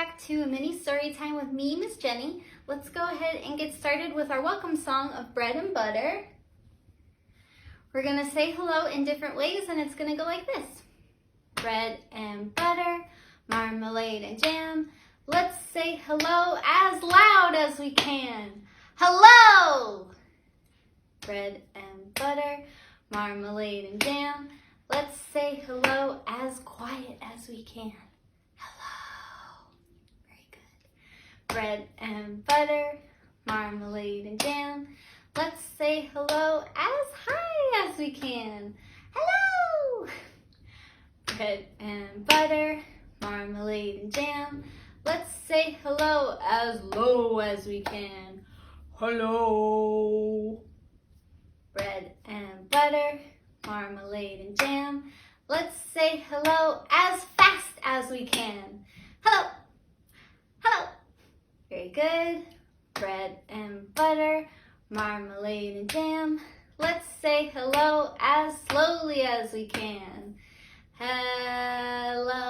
back to a mini story time with me, Miss Jenny. Let's go ahead and get started with our welcome song of bread and butter. We're gonna say hello in different ways and it's gonna go like this. Bread and butter, marmalade and jam. Let's say hello as loud as we can. Hello! Bread and butter, marmalade and jam. Let's say hello as quiet as we can. Hello. Very good. Bread and butter, marmalade and jam. Let's say hello as high as we can. Hello. Bread and butter, marmalade and jam. Let's say hello as low as we can. Hello. Bread and butter, marmalade and jam. Let's say hello as fast as we can. Hello. Hello. Very good. Bread and butter, marmalade and jam. Let's say hello as slowly as we can. Hello.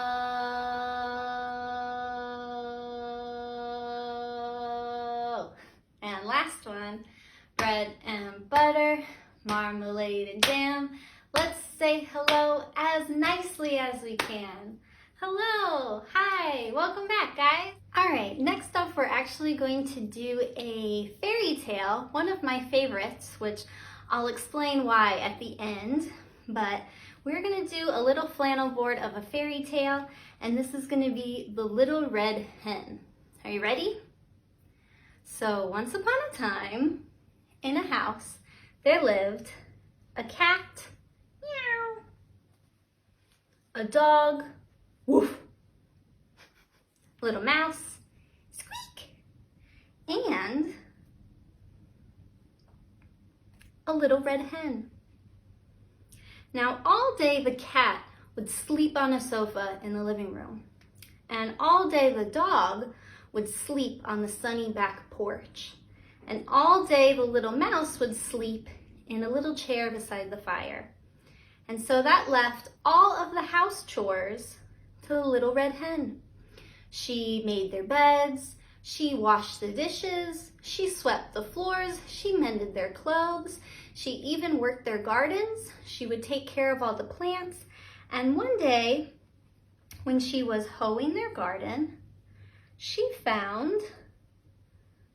And last one. Bread and butter, marmalade and jam. Let's say hello as nicely as we can. Hello, hi, welcome back, guys. All right, next up we're actually going to do a fairy tale, one of my favorites, which I'll explain why at the end, but we're gonna do a little flannel board of a fairy tale, and this is gonna be the Little Red Hen. Are you ready? So once upon a time, in a house, there lived a cat, meow, a dog, woof, little mouse, squeak, and a little red hen. Now, all day the cat would sleep on a sofa in the living room, and all day the dog would sleep on the sunny back porch. And all day the little mouse would sleep in a little chair beside the fire. And so that left all of the house chores to the little red hen. She made their beds, she washed the dishes, she swept the floors, she mended their clothes, she even worked their gardens, she would take care of all the plants. And one day, when she was hoeing their garden, she found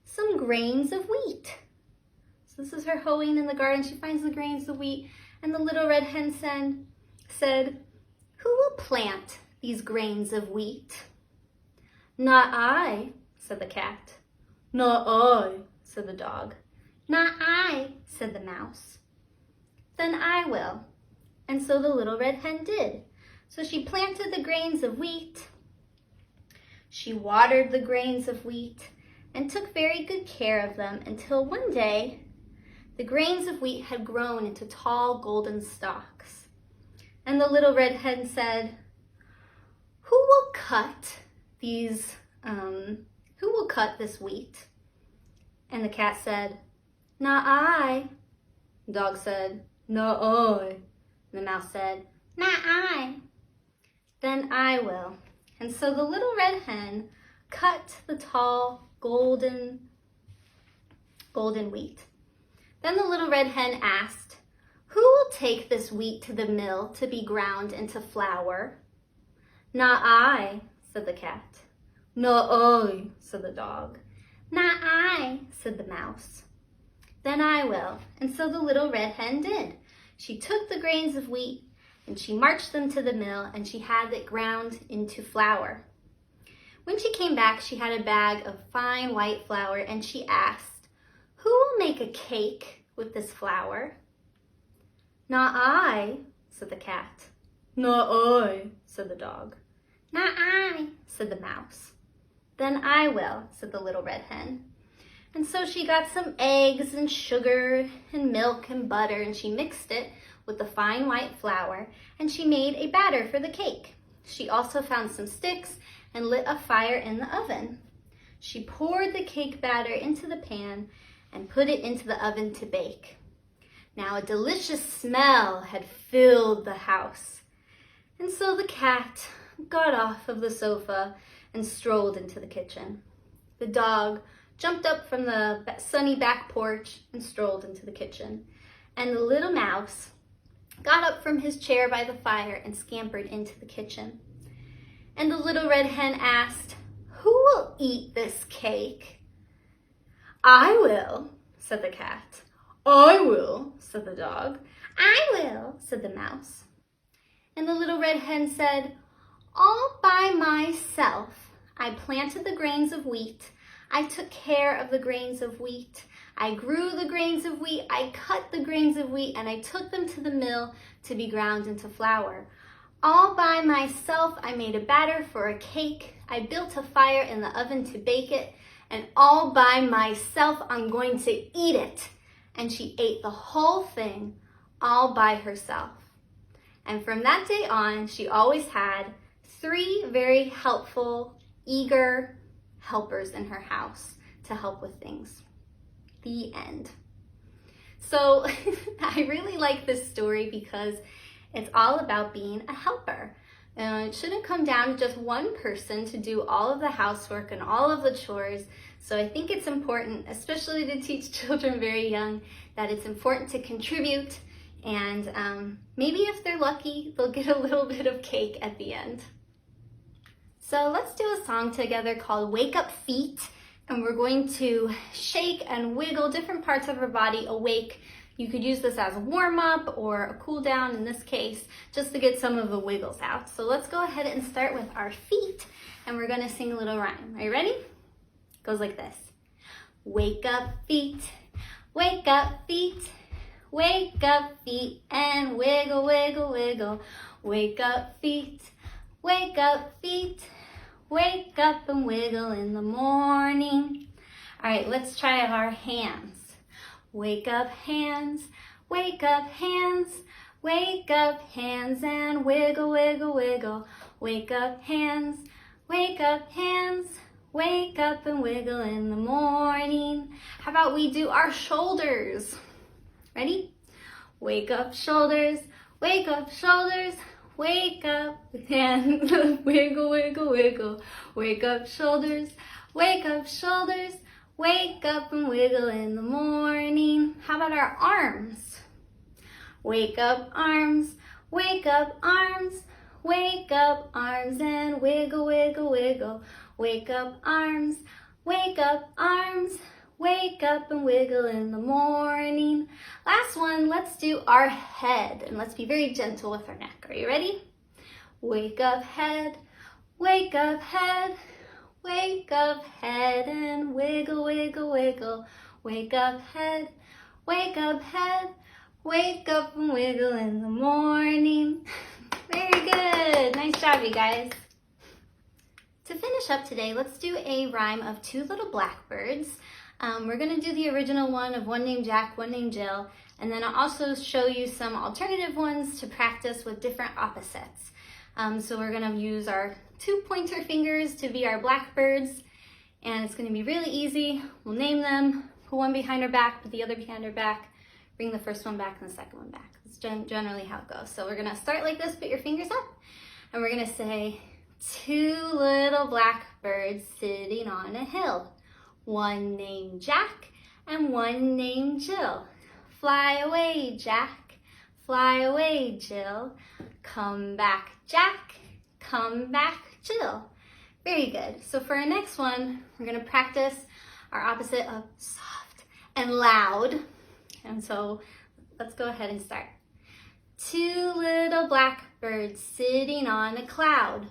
some grains of wheat. So this is her hoeing in the garden. She finds the grains of wheat, and the little red hen said, "Who will plant these grains of wheat?" "Not I," said the cat. "Not I," said the dog. "Not I," said the mouse. "Then I will." And so the little red hen did. So she planted the grains of wheat. She watered the grains of wheat and took very good care of them until one day the grains of wheat had grown into tall golden stalks. And the little red hen said, who will cut this wheat?" And the cat said, "Not I." The dog said, "Not I." And the mouse said, "Not I." "Then I will." And so the little red hen cut the tall golden wheat. Then the little red hen asked, "Who will take this wheat to the mill to be ground into flour?" "Not I," said the cat. "Not I," said the dog. "Not I," said the mouse. "Then I will." And so the little red hen did. She took the grains of wheat and she marched them to the mill and she had it ground into flour. When she came back, she had a bag of fine white flour and she asked, "Who will make a cake with this flour?" "Not I," said the cat. "Not I," said the dog. "Not I," said the mouse. "Then I will," said the little red hen. And so she got some eggs and sugar and milk and butter and she mixed it with the fine white flour and she made a batter for the cake. She also found some sticks and lit a fire in the oven. She poured the cake batter into the pan and put it into the oven to bake. Now a delicious smell had filled the house. And so the cat got off of the sofa and strolled into the kitchen. The dog jumped up from the sunny back porch and strolled into the kitchen. And the little mouse got up from his chair by the fire and scampered into the kitchen. And the little red hen asked, "Who will eat this cake?" "I will," said the cat. "I will," said the dog. "I will," said the mouse. And the little red hen said, "All by myself, I planted the grains of wheat. I took care of the grains of wheat. I grew the grains of wheat. I cut the grains of wheat, and I took them to the mill to be ground into flour. All by myself, I made a batter for a cake. I built a fire in the oven to bake it. And all by myself, I'm going to eat it." And she ate the whole thing all by herself. And from that day on, she always had 3 very helpful, eager helpers in her house to help with things. The end. So I really like this story because it's all about being a helper. It shouldn't come down to just one person to do all of the housework and all of the chores. So I think it's important, especially to teach children very young, that it's important to contribute, and maybe if they're lucky, they'll get a little bit of cake at the end. So let's do a song together called "Wake Up Feet," and we're going to shake and wiggle different parts of our body awake. You could use this as a warm-up or a cool down in this case, just to get some of the wiggles out. So let's go ahead and start with our feet, and we're gonna sing a little rhyme. Are you ready? It goes like this. Wake up feet, wake up feet, wake up feet and wiggle, wiggle, wiggle. Wake up feet, wake up feet, wake up and wiggle in the morning. All right, let's try our hands. Wake up hands, wake up hands, wake up hands and wiggle, wiggle, wiggle. Wake up hands, wake up hands, wake up and wiggle in the morning. How about we do our shoulders? Ready? Wake up shoulders, wake up shoulders, wake up and wiggle, wiggle, wiggle. Wake up shoulders, wake up shoulders, wake up and wiggle in the morning. How about our arms? Wake up arms, wake up arms, wake up arms and wiggle, wiggle, wiggle. Wake up arms, wake up arms, wake up and wiggle in the morning. Last one, let's do our head, and let's be very gentle with our neck. Are you ready? Wake up head, wake up head, wake up head and wiggle, wiggle, wiggle. Wake up head, wake up head, wake up and wiggle in the morning. Very good. Nice job, you guys. To finish up today, let's do a rhyme of 2 little blackbirds. We're going to do the original one of one named Jack, one named Jill, and then I'll also show you some alternative ones to practice with different opposites. So we're going to use our 2 pointer fingers to be our blackbirds, and it's going to be really easy. We'll name them, put one behind our back, put the other behind our back, bring the first one back and the second one back. That's generally how it goes. So we're going to start like this, put your fingers up, and we're going to say, 2 little blackbirds sitting on a hill. One named Jack and one named Jill. Fly away, Jack. Fly away, Jill. Come back, Jack. Come back, Jill. Very good. So for our next one, we're going to practice our opposite of soft and loud. And so let's go ahead and start. 2 little blackbirds sitting on a cloud.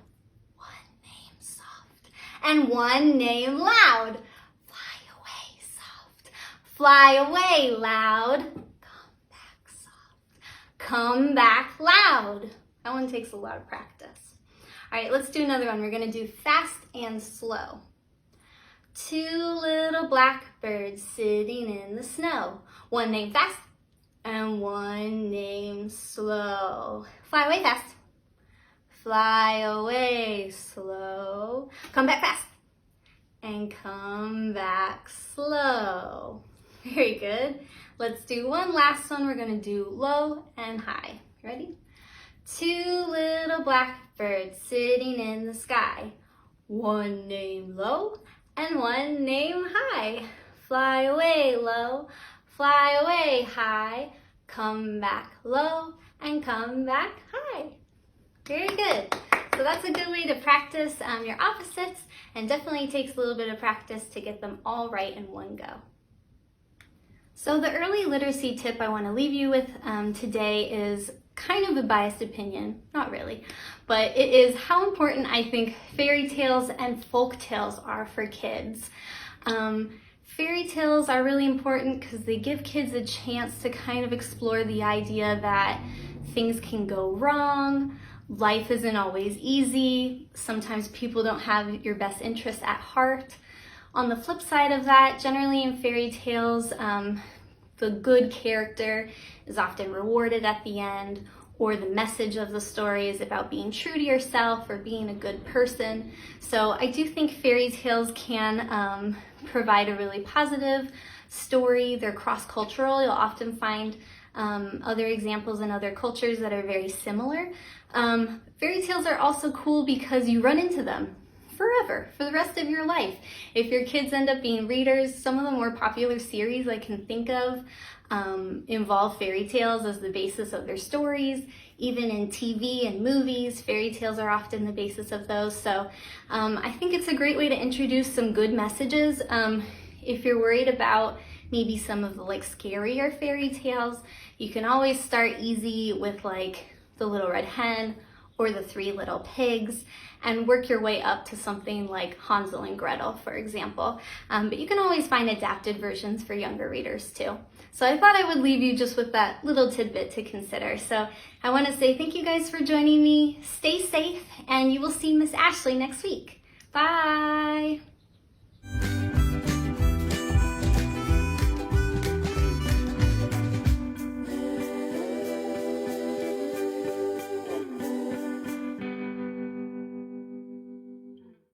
One named soft and one named loud. Fly away, loud. Come back, soft. Come back, loud. That one takes a lot of practice. All right, let's do another one. We're going to do fast and slow. 2 little blackbirds sitting in the snow. One named fast and one named slow. Fly away fast. Fly away slow. Come back fast. And come back slow. Very good. Let's do one last one. We're going to do low and high. Ready? 2 little blackbirds sitting in the sky. One name low and one name high. Fly away low, fly away high. Come back low and come back high. Very good. So that's a good way to practice your opposites, and definitely takes a little bit of practice to get them all right in one go. So the early literacy tip I want to leave you with today is kind of a biased opinion, not really, but it is how important I think fairy tales and folk tales are for kids. Fairy tales are really important because they give kids a chance to kind of explore the idea that things can go wrong, life isn't always easy, sometimes people don't have your best interests at heart. On the flip side of that, generally in fairy tales, the good character is often rewarded at the end, or the message of the story is about being true to yourself or being a good person. So I do think fairy tales can provide a really positive story. They're cross-cultural. You'll often find other examples in other cultures that are very similar. Fairy tales are also cool because you run into them forever, for the rest of your life. If your kids end up being readers, some of the more popular series I can think of involve fairy tales as the basis of their stories. Even in TV and movies, fairy tales are often the basis of those. So I think it's a great way to introduce some good messages. If you're worried about maybe some of the scarier fairy tales, you can always start easy with the Little Red Hen or the Three Little Pigs, and work your way up to something like Hansel and Gretel, for example. But you can always find adapted versions for younger readers too. So I thought I would leave you just with that little tidbit to consider. So I want to say thank you guys for joining me. Stay safe, and you will see Miss Ashley next week. Bye!